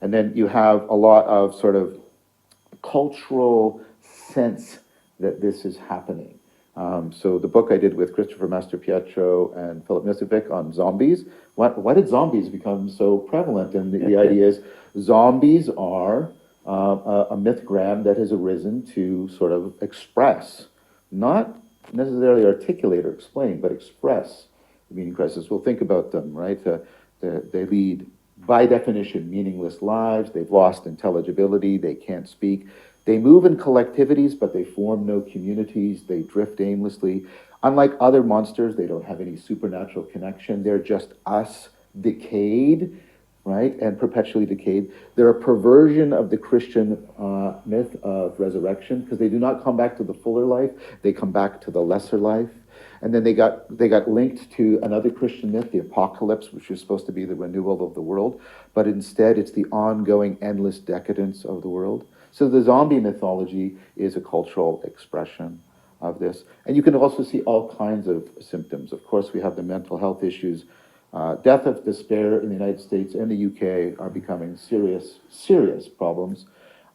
And then you have a lot of sort of cultural sense that this is happening. So the book I did with Christopher Mastropietro and Philip Misikovic on zombies, why did zombies become so prevalent? And the idea is zombies are a mythgram that has arisen to sort of express, not necessarily articulate or explain, but express the meaning crisis. We'll think about them, right? They lead, by definition, meaningless lives. They've lost intelligibility. They can't speak. They move in collectivities, but they form no communities. They drift aimlessly. Unlike other monsters, they don't have any supernatural connection. They're just us, decayed, right, and perpetually decayed. They're a perversion of the Christian myth of resurrection, because they do not come back to the fuller life. They come back to the lesser life. And then they got linked to another Christian myth, the apocalypse, which is supposed to be the renewal of the world, but instead it's the ongoing endless decadence of the world. So the zombie mythology is a cultural expression of this. And you can also see all kinds of symptoms. Of course, we have the mental health issues. Death of despair in the United States and the UK are becoming serious, serious problems.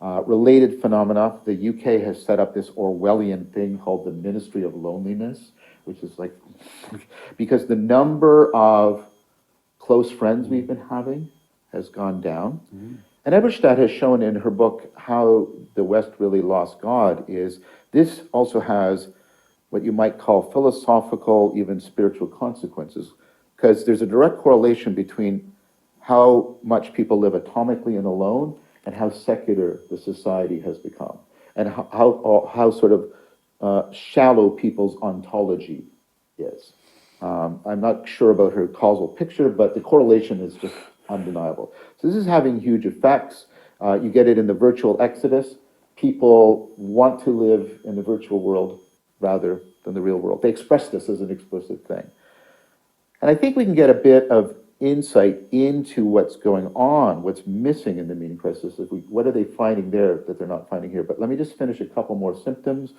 Related phenomena, the UK has set up this Orwellian thing called the Ministry of Loneliness, which is like, because the number of close friends we've been having has gone down. Mm-hmm. And Eberstadt has shown in her book how the West really lost God is this also has what you might call philosophical, even spiritual consequences, because there's a direct correlation between how much people live atomically and alone and how secular the society has become, and how sort of shallow people's ontology is. I'm not sure about her causal picture, but the correlation is just undeniable. So this is having huge effects. You get it in the virtual exodus. People want to live in the virtual world rather than the real world. They express this as an explicit thing. And I think we can get a bit of insight into what's going on, what's missing in the meaning crisis. What are they finding there that they're not finding here? But let me just finish a couple more symptoms.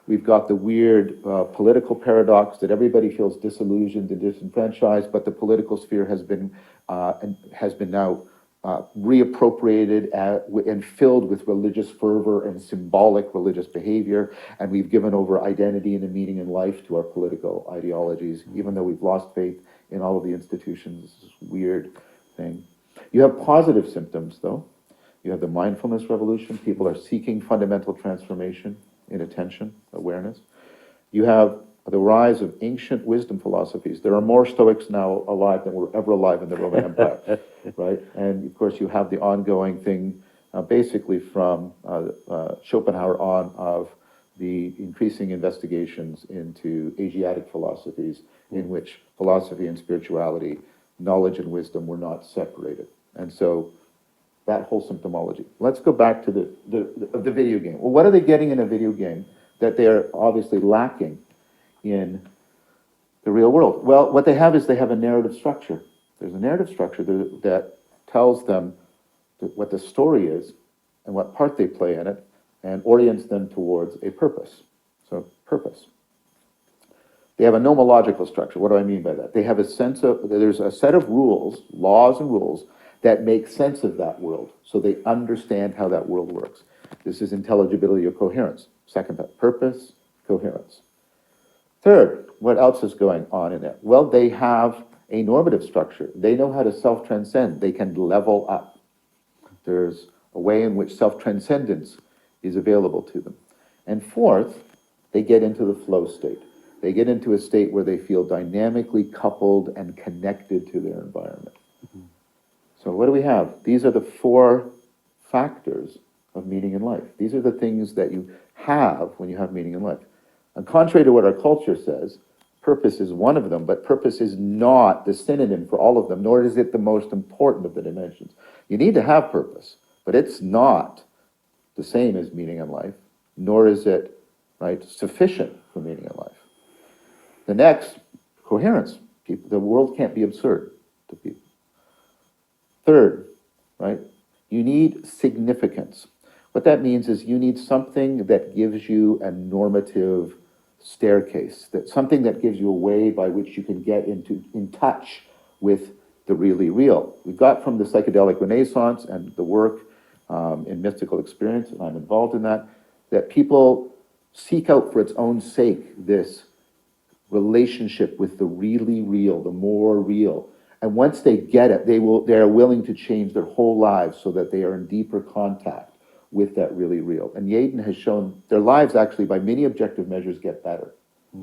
We've got the weird political paradox that everybody feels disillusioned and disenfranchised, but the political sphere has been now reappropriated and filled with religious fervor and symbolic religious behavior, and we've given over identity and the meaning in life to our political ideologies, even though we've lost faith in all of the institutions. This is a weird thing. You have positive symptoms, though. You have the mindfulness revolution. People are seeking fundamental transformation in attention, awareness. You have the rise of ancient wisdom philosophies. There are more Stoics now alive than were ever alive in the Roman Empire, right? And of course, you have the ongoing thing, basically from Schopenhauer on, of the increasing investigations into Asiatic philosophies, in which philosophy and spirituality, knowledge and wisdom were not separated. And so that whole symptomology. Let's go back to the video game. Well, what are they getting in a video game that they're obviously lacking in the real world? Well, what they have is they have a narrative structure. There's a narrative structure that tells them what the story is and what part they play in it and orients them towards a purpose. So, purpose. They have a nomological structure. What do I mean by that? They have a sense of, there's a set of rules, laws and rules, that make sense of that world, so they understand how that world works. This is intelligibility or coherence. Second, purpose, coherence. Third, what else is going on in there? Well, they have a normative structure. They know how to self-transcend. They can level up. There's a way in which self-transcendence is available to them. And fourth, they get into the flow state. They get into a state where they feel dynamically coupled and connected to their environment. Mm-hmm. So what do we have? These are the four factors of meaning in life. These are the things that you have when you have meaning in life. And contrary to what our culture says, purpose is one of them, but purpose is not the synonym for all of them, nor is it the most important of the dimensions. You need to have purpose, but it's not the same as meaning in life, nor is it, right, sufficient for meaning in life. The next, coherence. The world can't be absurd to people. Third, right, you need significance. What that means is you need something that gives you a normative staircase, something that gives you a way by which you can get in touch with the really real. We got from the psychedelic Renaissance and the work in mystical experience, and I'm involved in that, that people seek out for its own sake this relationship with the really real, the more real. And once they get it, they are willing to change their whole lives so that they are in deeper contact with that really real. And Yaden has shown their lives actually, by many objective measures, get better.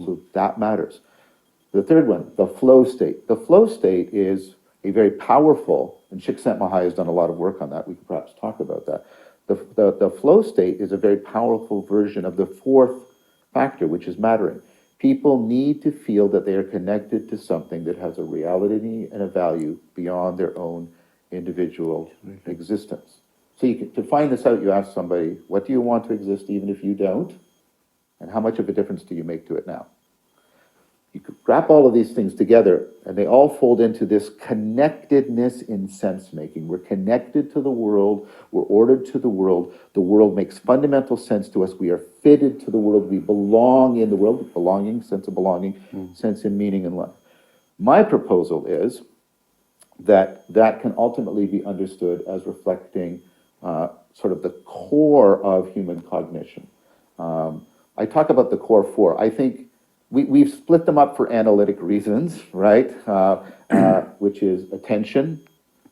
So that matters. The third one, the flow state. The flow state is a very powerful, and Csikszentmihalyi has done a lot of work on that. We could perhaps talk about that. The flow state is a very powerful version of the fourth factor, which is mattering. People need to feel that they are connected to something that has a reality and a value beyond their own individual existence. So to find this out, you ask somebody, what do you want to exist even if you don't? And how much of a difference do you make to it now? You could wrap all of these things together, and they all fold into this connectedness in sense-making. We're connected to the world. We're ordered to the world. The world makes fundamental sense to us. We are fitted to the world. We belong in the world. Belonging, sense of belonging, sense and meaning in life. My proposal is that that can ultimately be understood as reflecting sort of the core of human cognition. I talk about the core four. I think we've split them up for analytic reasons, right? Which is attention,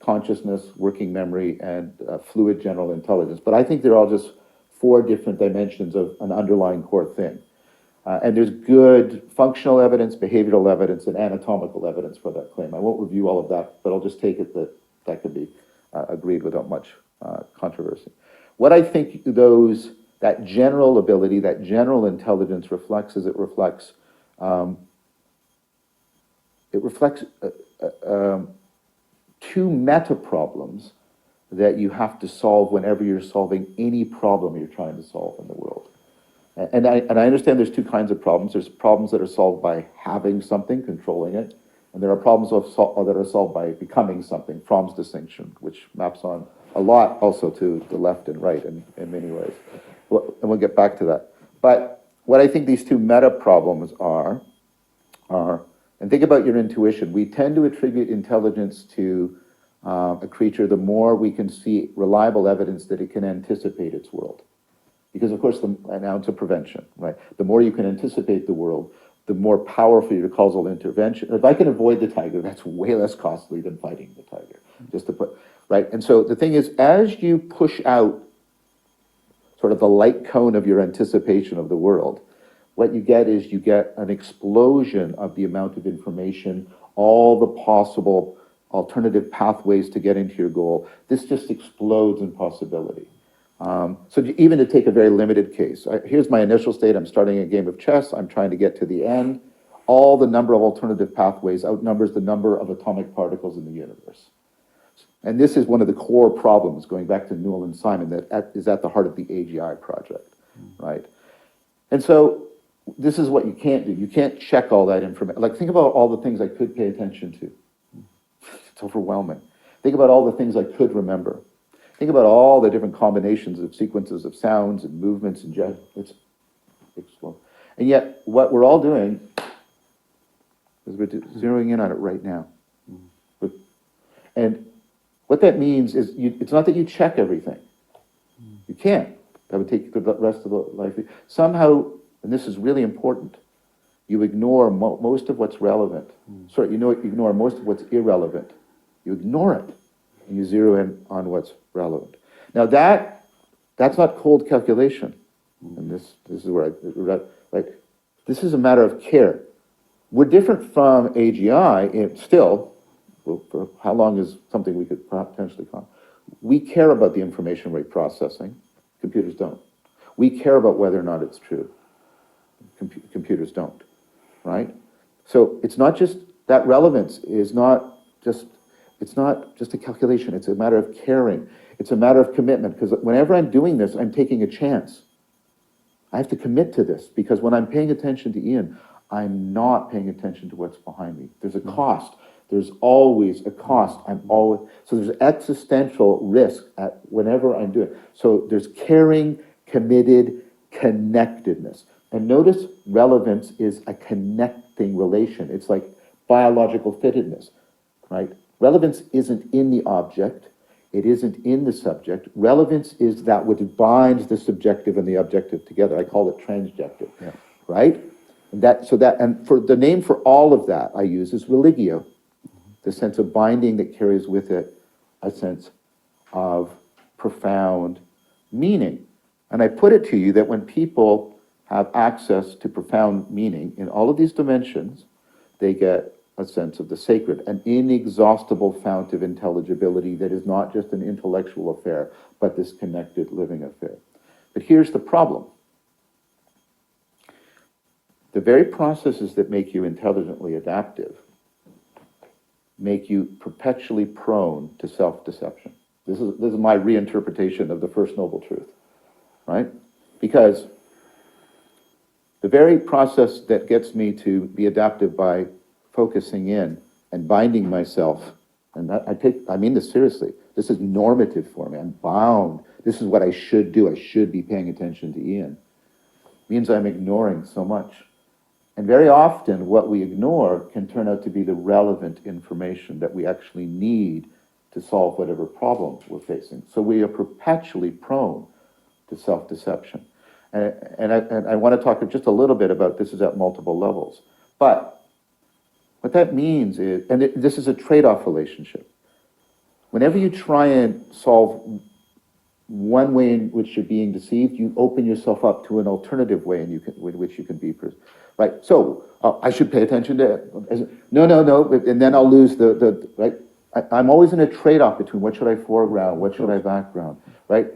consciousness, working memory, and fluid general intelligence. But I think they're all just four different dimensions of an underlying core thing. And there's good functional evidence, behavioral evidence, and anatomical evidence for that claim. I won't review all of that, but I'll just take it that that can be agreed without much controversy. What I think that general ability, that general intelligence reflects is it reflects two meta problems that you have to solve whenever you're solving any problem you're trying to solve in the world. And I understand there's two kinds of problems. There's problems that are solved by having something, controlling it, and there are problems that are solved by becoming something, Fromm's distinction, which maps on a lot also to the left and right in many ways. And we'll get back to that. But what I think these two meta problems are, and think about your intuition. We tend to attribute intelligence to a creature the more we can see reliable evidence that it can anticipate its world. Because of course, now it's a prevention, right? The more you can anticipate the world, the more powerful your causal intervention. If I can avoid the tiger, that's way less costly than fighting the tiger, just to put, right? And so the thing is, as you push out sort of the light cone of your anticipation of the world, what you get is you get an explosion of the amount of information, all the possible alternative pathways to get into your goal. This just explodes in possibility. So even to take a very limited case, here's my initial state. I'm starting a game of chess. I'm trying to get to the end. All the number of alternative pathways outnumbers the number of atomic particles in the universe. And this is one of the core problems, going back to Newell and Simon, that is at the heart of the AGI project, right? And so this is what you can't do. You can't check all that information. Like, think about all the things I could pay attention to. It's overwhelming. Think about all the things I could remember. Think about all the different combinations of sequences of sounds and movements and it's slow. And yet, what we're all doing is we're zeroing in on it right now. And what that means is, it's not that you check everything. You can't. That would take the rest of the life. Somehow, and this is really important, you ignore most of what's relevant. Sorry, you ignore most of what's irrelevant. You ignore it, and you zero in on what's relevant. Now that's not cold calculation. And this is where this is a matter of care. We're different from AGI still. Well, for how long is something we could potentially call? We care about the information rate processing. Computers don't. We care about whether or not it's true. Computers don't, right? So it's not just that relevance is not just, it's not just a calculation. It's a matter of caring. It's a matter of commitment, because whenever I'm doing this, I'm taking a chance. I have to commit to this, because when I'm paying attention to Ian, I'm not paying attention to what's behind me. There's a cost. There's always a cost. So there's existential risk at whenever I'm doing it. So there's caring, committed, connectedness. And notice relevance is a connecting relation. It's like biological fittedness, right? Relevance isn't in the object. It isn't in the subject. Relevance is that which binds the subjective and the objective together. I call it transjective, right? And for the name for all of that I use is religio, the sense of binding that carries with it a sense of profound meaning. And I put it to you that when people have access to profound meaning in all of these dimensions, they get a sense of the sacred, an inexhaustible fount of intelligibility that is not just an intellectual affair, but this connected living affair. But here's the problem. The very processes that make you intelligently adaptive make you perpetually prone to self-deception. This is my reinterpretation of the First Noble Truth, right? Because the very process that gets me to be adaptive by focusing in and binding myself, and I mean this seriously, this is normative for me, I'm bound, this is what I should do, I should be paying attention to Ian, means I'm ignoring so much. And very often what we ignore can turn out to be the relevant information that we actually need to solve whatever problem we're facing. So we are perpetually prone to self-deception. And I want to talk just a little bit about this is at multiple levels. But what that means is, and this is a trade-off relationship. Whenever you try and solve one way in which you're being deceived, you open yourself up to an alternative way in which you can be, right? So I should pay attention to, no, and then I'll lose right? I'm always in a trade-off between what should I foreground, what should I background, right?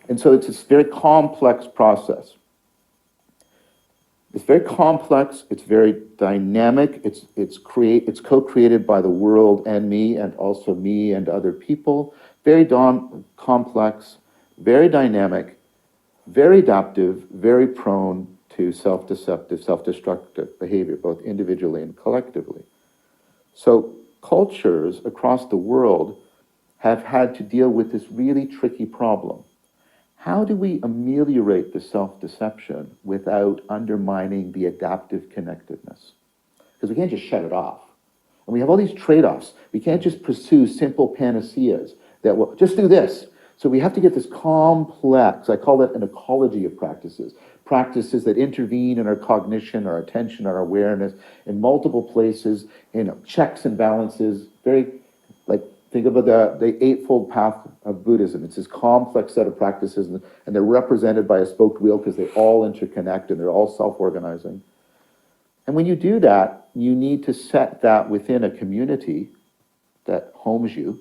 And so it's this very complex process. It's very complex, it's very dynamic, it's co-created by the world and me, and also me and other people. Very complex, very dynamic, very adaptive, very prone to self-deceptive, self-destructive behavior, both individually and collectively. So cultures across the world have had to deal with this really tricky problem. How do we ameliorate the self-deception without undermining the adaptive connectedness? Because we can't just shut it off. And we have all these trade-offs. We can't just pursue simple panaceas that will, just do this. So we have to get this complex, I call it an ecology of practices, practices that intervene in our cognition, our attention, our awareness, in multiple places, in checks and balances, very, like, think about the Eightfold Path of Buddhism. It's this complex set of practices, and they're represented by a spoked wheel because they all interconnect and they're all self-organizing. And when you do that, you need to set that within a community that homes you,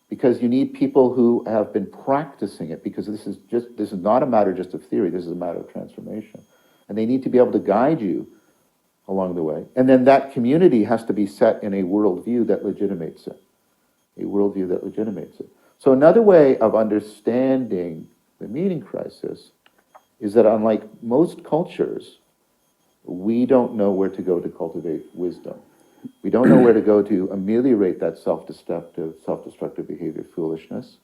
because you need people who have been practicing it, because this is not a matter just of theory, this is a matter of transformation. And they need to be able to guide you along the way. And then that community has to be set in a worldview that legitimates it. A worldview that legitimates it. So another way of understanding the meaning crisis is that unlike most cultures, we don't know where to go to cultivate wisdom. We don't know where to go to ameliorate that self-destructive behavior, foolishness.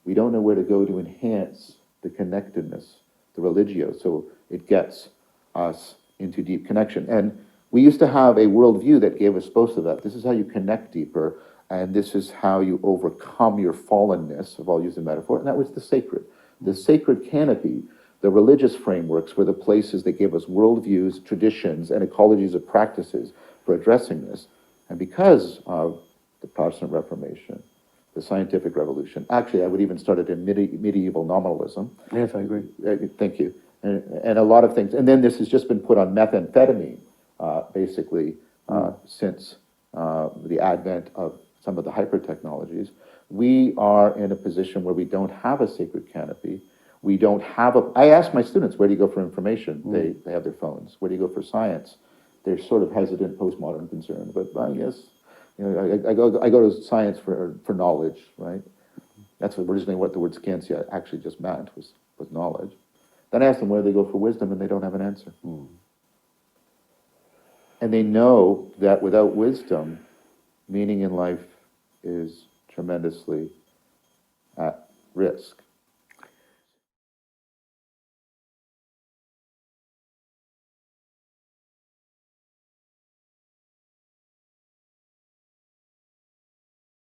We don't know where to go to enhance the connectedness, the religio, so it gets us into deep connection. And we used to have a worldview that gave us both of that. This is how you connect deeper, and this is how you overcome your fallenness, if I'll use a metaphor, and that was the sacred. The sacred canopy, the religious frameworks were the places that gave us worldviews, traditions, and ecologies of practices for addressing this. And because of the Protestant Reformation, the scientific revolution, actually I would even start it in medieval nominalism. Yes, I agree. Thank you. And a lot of things. And then this has just been put on methamphetamine, basically, since the advent of some of the hyper-technologies. We are in a position where we don't have a sacred canopy. We don't have I ask my students, where do you go for information? They have their phones. Where do you go for science? They're sort of hesitant, postmodern concern, but I guess, you know, I go to science for knowledge, right? That's originally what the word scientia actually just meant, was knowledge. Then I ask them where they go for wisdom, and they don't have an answer. And they know that without wisdom, meaning in life is tremendously at risk.